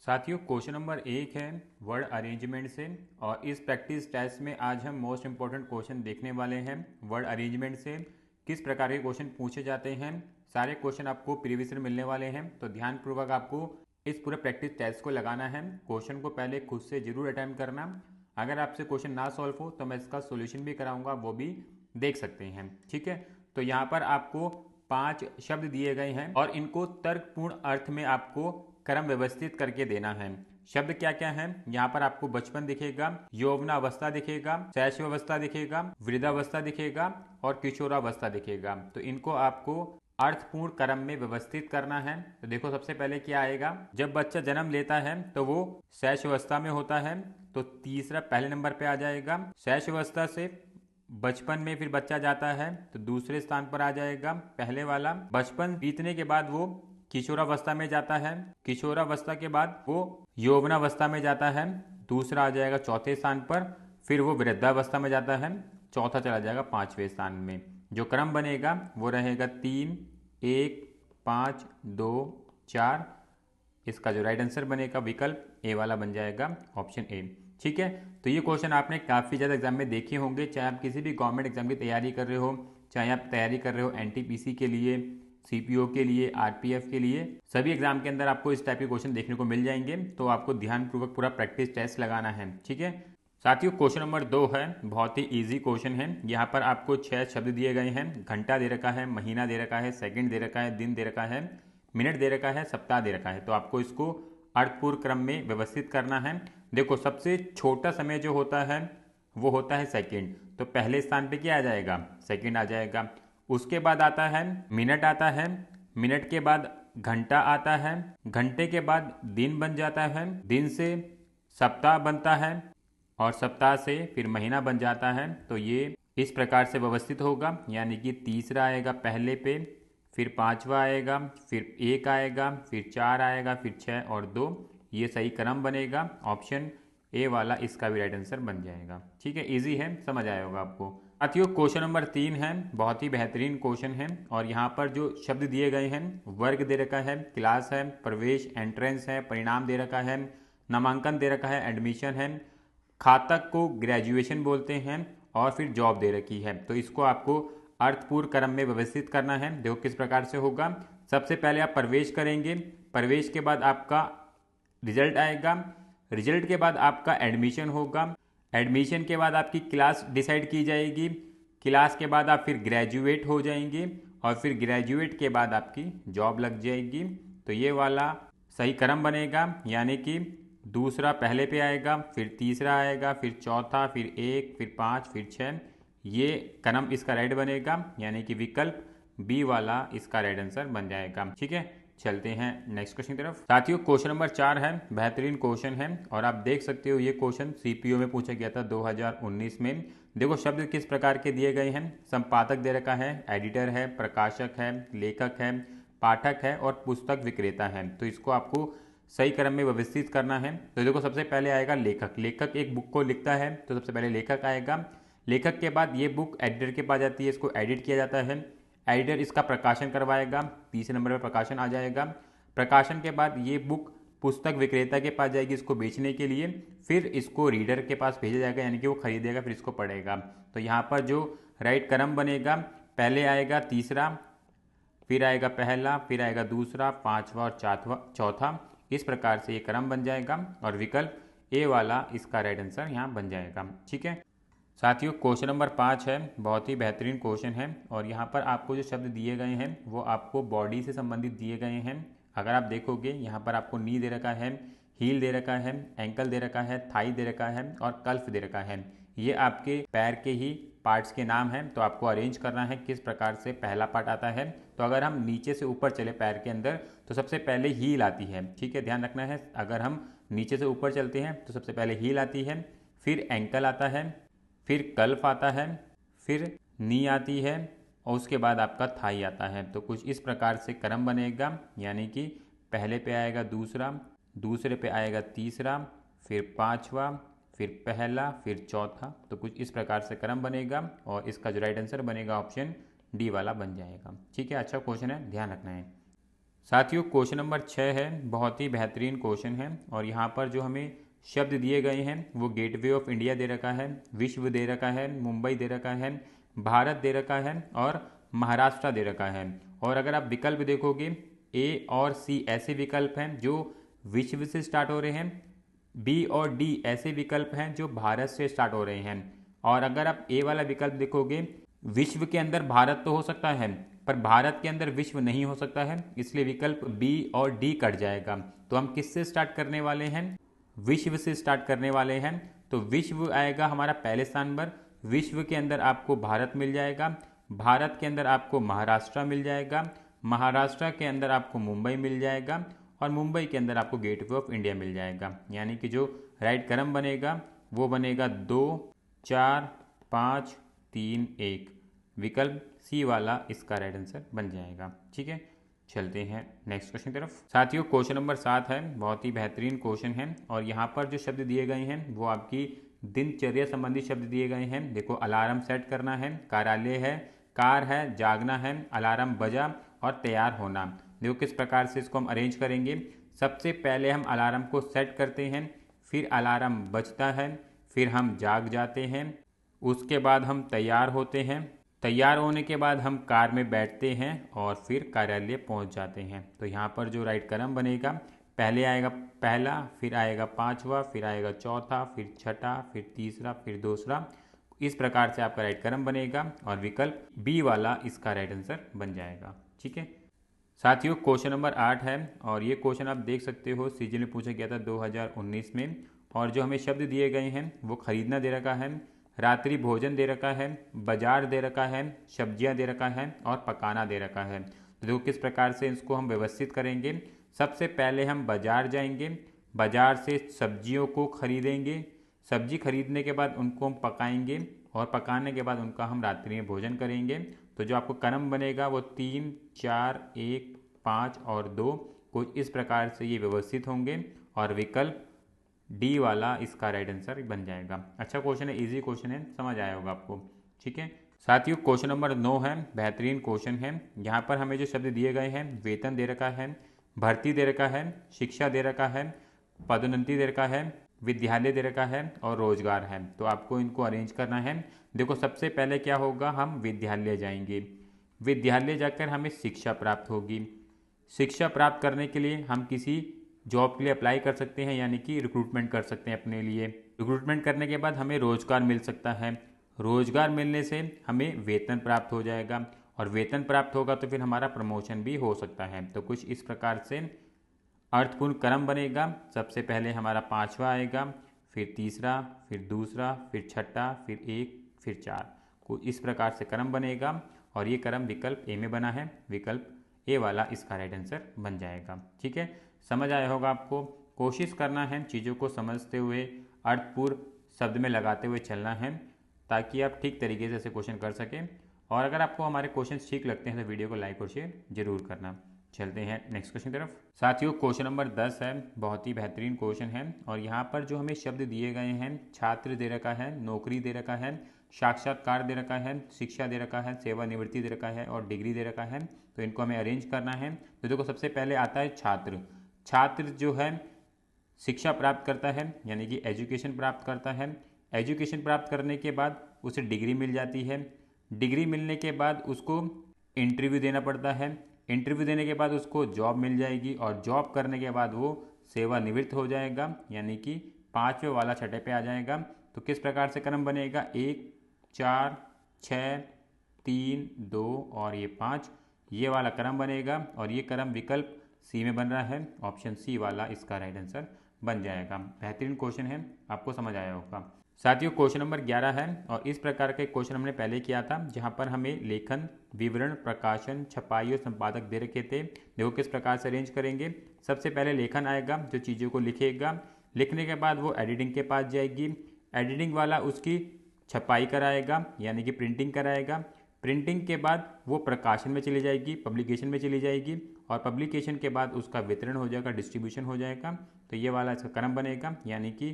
साथियों question number 1 है word arrangement से। और इस प्रैक्टिस टेस्ट में आज हम मोस्ट इंपॉर्टेंट क्वेश्चन देखने वाले हैं। वर्ड अरेंजमेंट से किस प्रकार के क्वेश्चन पूछे जाते हैं, सारे क्वेश्चन आपको प्रीवियस ईयर मिलने वाले हैं। तो ध्यानपूर्वक आपको इस पूरे प्रैक्टिस टेस्ट को लगाना है। क्वेश्चन को पहले खुद से जरूर अटेम्प्ट करना। अगर आपसे क्वेश्चन ना सॉल्व हो तो मैं इसका सोल्यूशन भी कराऊंगा, वो भी देख सकते हैं। ठीक है, तो यहाँ पर आपको 5 शब्द दिए गए हैं और इनको तर्कपूर्ण अर्थ में आपको क्रम व्यवस्थित करके देना है। शब्द क्या क्या है, यहाँ पर आपको बचपन दिखेगा, यौवनावस्था दिखेगा, शैशवावस्था दिखेगा, वृद्धावस्था दिखेगा और किशोरावस्था दिखेगा। तो इनको आपको अर्थपूर्ण क्रम में व्यवस्थित करना है। तो देखो सबसे पहले क्या आएगा, जब बच्चा जन्म लेता है तो वो शैशवावस्था में होता है। तो तीसरा पहले नंबर पे आ जाएगा। शैशवावस्था से बचपन में फिर बच्चा जाता है तो दूसरे स्थान पर आ जाएगा पहले वाला। बचपन बीतने के बाद वो किशोरावस्था में जाता है। किशोरावस्था के बाद वो यौवनावस्था में जाता है, दूसरा आ जाएगा चौथे स्थान पर। फिर वो वृद्धावस्था में जाता है, चौथा चला जाएगा 5वें स्थान में। जो क्रम बनेगा वो रहेगा 3, 1, 5, 2, 4। इसका जो राइट आंसर बनेगा विकल्प ए वाला बन जाएगा, ऑप्शन ए। ठीक है, तो ये क्वेश्चन आपने काफ़ी ज़्यादा एग्जाम में देखे होंगे, चाहे आप किसी भी गवर्नमेंट एग्जाम की तैयारी कर रहे हो, चाहे आप तैयारी कर रहे हो एनटीपीसी के लिए, सीपीओ के लिए, आरपीएफ के लिए, सभी एग्जाम के अंदर आपको इस टाइप के क्वेश्चन देखने को मिल जाएंगे। तो आपको ध्यानपूर्वक पूरा प्रैक्टिस टेस्ट लगाना है। ठीक है साथियों, क्वेश्चन नंबर 2 है, बहुत ही इजी क्वेश्चन है। यहाँ पर आपको 6 शब्द दिए गए हैं। घंटा दे रखा है, महीना दे रखा है, सेकंड दे रखा है, दिन दे रखा है, मिनट दे रखा है, सप्ताह दे रखा है। तो आपको इसको अर्थपूर्ण क्रम में व्यवस्थित करना है। देखो सबसे छोटा समय जो होता है वो होता है सेकंड। तो पहले स्थान पे क्या आ जाएगा, सेकंड आ जाएगा। उसके बाद आता है मिनट आता है, मिनट के बाद घंटा आता है, घंटे के बाद दिन बन जाता है, दिन से सप्ताह बनता है और सप्ताह से फिर महीना बन जाता है। तो ये इस प्रकार से व्यवस्थित होगा, यानी कि तीसरा आएगा पहले पे, फिर 5वां आएगा, फिर 1 आएगा, फिर 4 आएगा, फिर 6 और 2। ये सही क्रम बनेगा, ऑप्शन ए वाला इसका भी राइट आंसर बन जाएगा। ठीक है, इजी है, समझ आया होगा आपको। साथियों क्वेश्चन नंबर 3 है, बहुत ही बेहतरीन क्वेश्चन है। और यहाँ पर जो शब्द दिए गए हैं, वर्ग दे रखा है, क्लास है, प्रवेश एंट्रेंस है, परिणाम दे रखा है, नामांकन दे रखा है, एडमिशन है, खातक को ग्रेजुएशन बोलते हैं और फिर जॉब दे रखी है। तो इसको आपको अर्थपूर्ण क्रम में व्यवस्थित करना है। देखो किस प्रकार से होगा। सबसे पहले आप प्रवेश करेंगे, प्रवेश के बाद आपका रिजल्ट आएगा, रिजल्ट के बाद आपका एडमिशन होगा, एडमिशन के बाद आपकी क्लास डिसाइड की जाएगी, क्लास के बाद आप फिर ग्रेजुएट हो जाएंगे और फिर ग्रेजुएट के बाद आपकी जॉब लग जाएगी। तो ये वाला सही क्रम बनेगा, यानी कि दूसरा पहले पे आएगा, फिर तीसरा आएगा, फिर चौथा, फिर 1, फिर 5, फिर 6। ये क्रम इसका राइट बनेगा, यानी कि विकल्प बी वाला इसका राइट आंसर बन जाएगा। ठीक है, चलते हैं नेक्स्ट क्वेश्चन की तरफ। साथियों क्वेश्चन नंबर 4 है, बेहतरीन क्वेश्चन है और आप देख सकते हो ये क्वेश्चन सीपीओ में पूछा गया था 2019 में। देखो शब्द किस प्रकार के दिए गए हैं। संपादक दे रखा है, एडिटर है, प्रकाशक है, लेखक है, पाठक है और पुस्तक विक्रेता है। तो इसको आपको सही क्रम में व्यवस्थित करना है। तो देखो सबसे पहले आएगा लेखक। लेखक एक बुक को लिखता है तो सबसे पहले लेखक आएगा। लेखक के बाद ये बुक एडिटर के पास जाती है, इसको एडिट किया जाता है, एडिटर इसका प्रकाशन करवाएगा, तीसरे नंबर पर प्रकाशन आ जाएगा। प्रकाशन के बाद ये बुक पुस्तक विक्रेता के पास जाएगी इसको बेचने के लिए, फिर इसको रीडर के पास भेजा जाएगा, यानी कि वो खरीदेगा फिर इसको पढ़ेगा। तो यहाँ पर जो राइट क्रम बनेगा, पहले आएगा तीसरा, फिर आएगा पहला, फिर आएगा दूसरा, 5वां और चौथा। इस प्रकार से ये क्रम बन जाएगा और विकल्प ए वाला इसका राइट आंसर यहाँ बन जाएगा। ठीक है साथियों, क्वेश्चन नंबर 5 है, बहुत ही बेहतरीन क्वेश्चन है। और यहाँ पर आपको जो शब्द दिए गए हैं वो आपको बॉडी से संबंधित दिए गए हैं। अगर आप देखोगे यहाँ पर आपको नी दे रखा है, हील दे रखा है, एंकल दे रखा है, थाई दे रखा है और कल्फ दे रखा है। ये आपके पैर के ही पार्ट्स के नाम हैं। तो आपको अरेंज करना है किस प्रकार से पहला पार्ट आता है। तो अगर हम नीचे से ऊपर चले पैर के अंदर तो सबसे पहले हील आती है। ठीक है, ध्यान रखना है, अगर हम नीचे से ऊपर चलते हैं तो सबसे पहले हील आती है, फिर एंकल आता है, फिर कल्फ आता है, फिर नी आती है और उसके बाद आपका थाई आता है। तो कुछ इस प्रकार से क्रम बनेगा, यानी कि पहले पे आएगा दूसरा, दूसरे पे आएगा तीसरा, फिर 5वां, फिर पहला, फिर चौथा। तो कुछ इस प्रकार से क्रम बनेगा और इसका जो राइट आंसर बनेगा ऑप्शन डी वाला बन जाएगा। ठीक है, अच्छा क्वेश्चन है, ध्यान रखना है। साथियों क्वेश्चन नंबर 6 है, बहुत ही बेहतरीन क्वेश्चन है। और यहाँ पर जो हमें शब्द दिए गए हैं वो गेटवे ऑफ इंडिया दे रखा है, विश्व दे रखा है, मुंबई दे रखा है, भारत दे रखा है और महाराष्ट्र दे रखा है। और अगर आप विकल्प देखोगे ए और सी ऐसे विकल्प हैं जो विश्व से स्टार्ट हो रहे हैं, बी और डी ऐसे विकल्प हैं जो भारत से स्टार्ट हो रहे हैं। और अगर आप ए वाला विकल्प देखोगे, विश्व के अंदर भारत तो हो सकता है पर भारत के अंदर विश्व नहीं हो सकता है, इसलिए विकल्प बी और डी कट जाएगा। तो हम किससे स्टार्ट करने वाले हैं? विश्व से स्टार्ट करने वाले हैं। तो विश्व आएगा हमारा पहले स्थान पर। विश्व के अंदर आपको भारत मिल जाएगा, भारत के अंदर आपको महाराष्ट्र मिल जाएगा, महाराष्ट्र के अंदर आपको मुंबई मिल जाएगा और मुंबई के अंदर आपको गेटवे ऑफ इंडिया मिल जाएगा। यानी कि जो राइट क्रम बनेगा वो बनेगा 2 4 5 3 1। विकल्प सी वाला इसका राइट आंसर बन जाएगा। ठीक है, चलते हैं नेक्स्ट क्वेश्चन की तरफ। साथियों क्वेश्चन नंबर 7 है, बहुत ही बेहतरीन क्वेश्चन है। और यहाँ पर जो शब्द दिए गए हैं वो आपकी दिनचर्या संबंधी शब्द दिए गए हैं। देखो, अलार्म सेट करना है, कार्यालय है, कार है, जागना है, अलार्म बजा और तैयार होना। देखो किस प्रकार से इसको हम अरेंज करेंगे। सबसे पहले हम अलार्म को सेट करते हैं, फिर अलार्म बजता है, फिर हम जाग जाते हैं, उसके बाद हम तैयार होते हैं, तैयार होने के बाद हम कार में बैठते हैं और फिर कार्यालय पहुंच जाते हैं। तो यहाँ पर जो राइट क्रम बनेगा, पहले आएगा पहला, फिर आएगा पांचवा, फिर आएगा चौथा, फिर छठा, फिर तीसरा, फिर दूसरा। इस प्रकार से आपका राइट क्रम बनेगा और विकल्प बी वाला इसका राइट आंसर बन जाएगा। ठीक है साथियों, क्वेश्चन नंबर 8 है और ये क्वेश्चन आप देख सकते हो सीजी में पूछा गया था 2019 में। और जो हमें शब्द दिए गए हैं वो खरीदना दे रखा है, रात्रि भोजन दे रखा है, बाजार दे रखा है, सब्जियां दे रखा है और पकाना दे रखा है। तो देखो किस प्रकार से इसको हम व्यवस्थित करेंगे। सबसे पहले हम बाजार जाएंगे, बाजार से सब्जियों को खरीदेंगे, सब्जी खरीदने के बाद उनको हम पकाएंगे और पकाने के बाद उनका हम रात्रि में भोजन करेंगे। तो जो आपको क्रम बनेगा वो 3 4 1 5 और 2 कुछ इस प्रकार से ये व्यवस्थित होंगे और विकल्प डी वाला इसका राइट आंसर बन जाएगा। अच्छा क्वेश्चन है, इजी क्वेश्चन है, समझ आया होगा आपको। ठीक है साथियों, क्वेश्चन नंबर 9 है, बेहतरीन क्वेश्चन है। यहाँ पर हमें जो शब्द दिए गए हैं, वेतन दे रखा है, भर्ती दे रखा है, शिक्षा दे रखा है, पदोन्नति दे रखा है, विद्यालय दे रखा है और रोजगार है। तो आपको इनको अरेंज करना है। देखो सबसे पहले क्या होगा, हम विद्यालय जाएंगे, विद्यालय जाकर हमें शिक्षा प्राप्त होगी। शिक्षा प्राप्त करने के लिए हम किसी जॉब के लिए अप्लाई कर सकते हैं, यानी कि रिक्रूटमेंट कर सकते हैं अपने लिए। रिक्रूटमेंट करने के बाद हमें रोजगार मिल सकता है, रोजगार मिलने से हमें वेतन प्राप्त हो जाएगा और वेतन प्राप्त होगा तो फिर हमारा प्रमोशन भी हो सकता है। तो कुछ इस प्रकार से अर्थपूर्ण क्रम बनेगा। सबसे पहले हमारा पांचवा आएगा, फिर तीसरा, फिर दूसरा, फिर छठा, फिर एक, फिर चार। कुछ इस प्रकार से क्रम बनेगा और ये क्रम विकल्प ए में बना है, विकल्प ए वाला इसका राइट आंसर बन जाएगा। ठीक है, समझ आया होगा आपको। कोशिश करना है चीज़ों को समझते हुए अर्थपूर्ण शब्द में लगाते हुए चलना है ताकि आप ठीक तरीके से ऐसे क्वेश्चन कर सकें। और अगर आपको हमारे क्वेश्चन ठीक लगते हैं तो वीडियो को लाइक और शेयर जरूर करना। चलते हैं नेक्स्ट क्वेश्चन की तरफ। साथियों क्वेश्चन नंबर 10 है, बहुत ही बेहतरीन क्वेश्चन है। और यहाँ पर जो हमें शब्द दिए गए हैं, छात्र दे रखा है, नौकरी दे रखा है, साक्षात्कार दे रखा है, शिक्षा दे रखा है, सेवानिवृत्ति दे रखा है और डिग्री दे रखा है। तो इनको हमें अरेंज करना है। तो देखो सबसे पहले आता है छात्र। छात्र जो है शिक्षा प्राप्त करता है, यानी कि एजुकेशन प्राप्त करता है। एजुकेशन प्राप्त करने के बाद उसे डिग्री मिल जाती है, डिग्री मिलने के बाद उसको इंटरव्यू देना पड़ता है, इंटरव्यू देने के बाद उसको जॉब मिल जाएगी और जॉब करने के बाद वो सेवानिवृत्त हो जाएगा, यानी कि पाँचवें वाला छठे पे आ जाएगा। तो किस प्रकार से क्रम बनेगा, 1 4 6 3 2 और ये 5, ये वाला क्रम बनेगा और ये क्रम विकल्प सी में बन रहा है। ऑप्शन सी वाला इसका राइट आंसर बन जाएगा। बेहतरीन क्वेश्चन है, आपको समझ आया होगा। साथियों क्वेश्चन नंबर 11 है और इस प्रकार का क्वेश्चन हमने पहले किया था जहां पर हमें लेखन, विवरण, प्रकाशन, छपाई और संपादक दे रखे थे। देखो किस प्रकार से अरेंज करेंगे। सबसे पहले लेखन आएगा, जो चीज़ों को लिखेगा, लिखने के बाद वो एडिटिंग के पास जाएगी, एडिटिंग वाला उसकी छपाई कराएगा यानी कि प्रिंटिंग कराएगा, प्रिंटिंग के बाद वो प्रकाशन में चली जाएगी, पब्लिकेशन में चली जाएगी और पब्लिकेशन के बाद उसका वितरण हो जाएगा, डिस्ट्रीब्यूशन हो जाएगा। तो ये वाला इसका क्रम बनेगा, यानी कि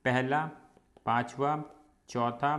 पहला, पांचवा, चौथा,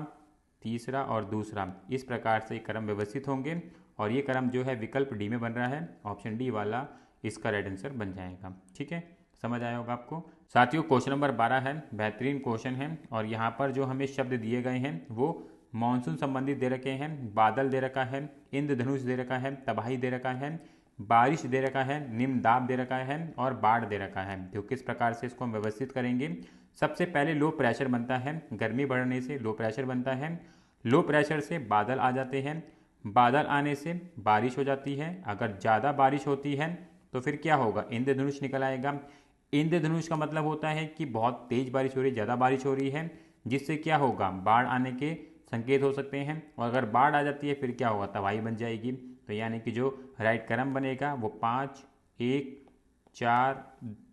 तीसरा और दूसरा, इस प्रकार से क्रम व्यवस्थित होंगे और ये क्रम जो है विकल्प डी में बन रहा है। ऑप्शन डी वाला इसका राइट आंसर बन जाएगा। ठीक है, समझ आया होगा आपको। साथियों क्वेश्चन नंबर 12 है, बेहतरीन क्वेश्चन है और यहाँ पर जो हमें शब्द दिए गए हैं वो मानसून संबंधित दे रखे हैं। बादल दे रखा है, इंद्रधनुष दे रखा है, तबाही दे रखा है, बारिश दे रखा है, निम्न दाब दे रखा है और बाढ़ दे रखा है। तो किस प्रकार से इसको हम व्यवस्थित करेंगे। सबसे पहले लो प्रेशर बनता है, गर्मी बढ़ने से लो प्रेशर बनता है, लो प्रेशर से बादल आ जाते हैं, बादल आने से बारिश हो जाती है, अगर ज़्यादा बारिश होती है तो फिर क्या होगा, इंद्रधनुष निकल आएगा। इंद्रधनुष का मतलब होता है कि बहुत तेज बारिश हो रही है, ज़्यादा बारिश हो रही है, जिससे क्या होगा, बाढ़ आने के संकेत हो सकते हैं। और अगर बाढ़ आ जाती है फिर क्या होगा, तबाही बन जाएगी। तो यानी कि जो राइट क्रम बनेगा वो 5, 1, 4,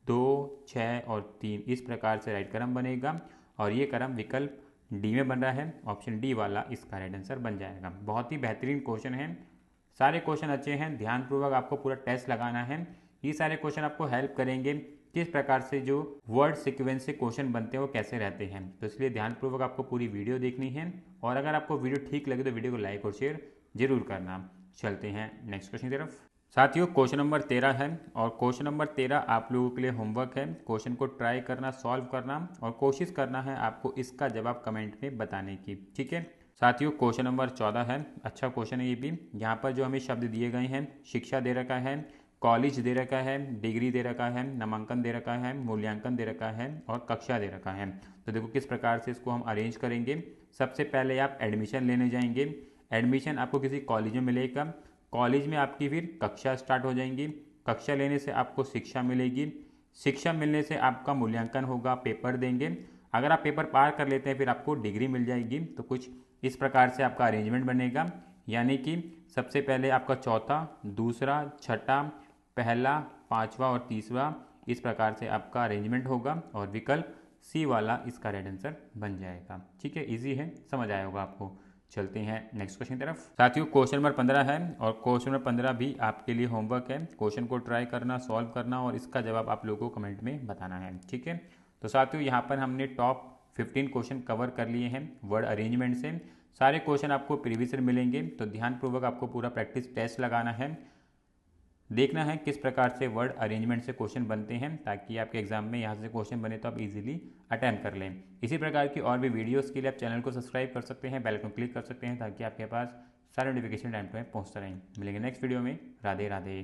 2, 6 और 3 इस प्रकार से राइट क्रम बनेगा और ये क्रम विकल्प डी में बन रहा है, ऑप्शन डी वाला इसका राइट आंसर बन जाएगा। बहुत ही बेहतरीन क्वेश्चन है, सारे क्वेश्चन अच्छे हैं, ध्यानपूर्वक आपको पूरा टेस्ट लगाना है। ये सारे क्वेश्चन आपको हेल्प करेंगे किस प्रकार से जो वर्ड सीक्वेंस से क्वेश्चन बनते हैं वो कैसे रहते हैं। तो इसलिए ध्यानपूर्वक आपको पूरी वीडियो देखनी है और अगर आपको वीडियो ठीक लगे तो वीडियो को लाइक और शेयर जरूर करना। चलते हैं नेक्स्ट क्वेश्चन की तरफ। साथियों क्वेश्चन नंबर 13 है और क्वेश्चन नंबर 13 आप लोगों के लिए होमवर्क है। क्वेश्चन को ट्राई करना, सॉल्व करना और कोशिश करना है आपको इसका जवाब कमेंट में बताने की। ठीक है साथियों, क्वेश्चन नंबर 14 है, अच्छा क्वेश्चन है ये भी। यहाँ पर जो हमें शब्द दिए गए हैं, शिक्षा दे रखा है, कॉलेज दे रखा है, डिग्री दे रखा है, नामांकन दे रखा है, मूल्यांकन दे रखा है और कक्षा दे रखा है। तो देखो किस प्रकार से इसको हम अरेंज करेंगे। सबसे पहले आप एडमिशन लेने जाएंगे, एडमिशन आपको किसी कॉलेज में मिलेगा, कॉलेज में आपकी फिर कक्षा स्टार्ट हो जाएंगी, कक्षा लेने से आपको शिक्षा मिलेगी, शिक्षा मिलने से आपका मूल्यांकन होगा, पेपर देंगे, अगर आप पेपर पार कर लेते हैं फिर आपको डिग्री मिल जाएगी। तो कुछ इस प्रकार से आपका अरेंजमेंट बनेगा, यानी कि सबसे पहले आपका चौथा, दूसरा, छठा, पहला, पांचवा और तीसरा इस प्रकार से आपका अरेंजमेंट होगा और विकल्प सी वाला इसका राइट आंसर बन जाएगा। ठीक है, इजी है, समझ आया होगा आपको। चलते हैं नेक्स्ट क्वेश्चन की तरफ। साथियों क्वेश्चन नंबर 15 है और क्वेश्चन नंबर 15 भी आपके लिए होमवर्क है। क्वेश्चन को ट्राई करना, सॉल्व करना और इसका जवाब आप लोगों को कमेंट में बताना है। ठीक है, तो साथियों यहाँ पर हमने टॉप 15 क्वेश्चन कवर कर लिए हैं वर्ड अरेंजमेंट से। सारे क्वेश्चन आपको प्रीवियस ईयर मिलेंगे, तो ध्यानपूर्वक आपको पूरा प्रैक्टिस टेस्ट लगाना है, देखना है किस प्रकार से वर्ड अरेंजमेंट से क्वेश्चन बनते हैं, ताकि आपके एग्जाम में यहाँ से क्वेश्चन बने तो आप इजीली अटेम्प्ट कर लें। इसी प्रकार की और भी वीडियोस के लिए आप चैनल को सब्सक्राइब कर सकते हैं, बेल आइकन क्लिक कर सकते हैं, ताकि आपके पास सारे नोटिफिकेशन टाइम पे पहुँचते रहें। मिलेंगे नेक्स्ट वीडियो में। राधे राधे।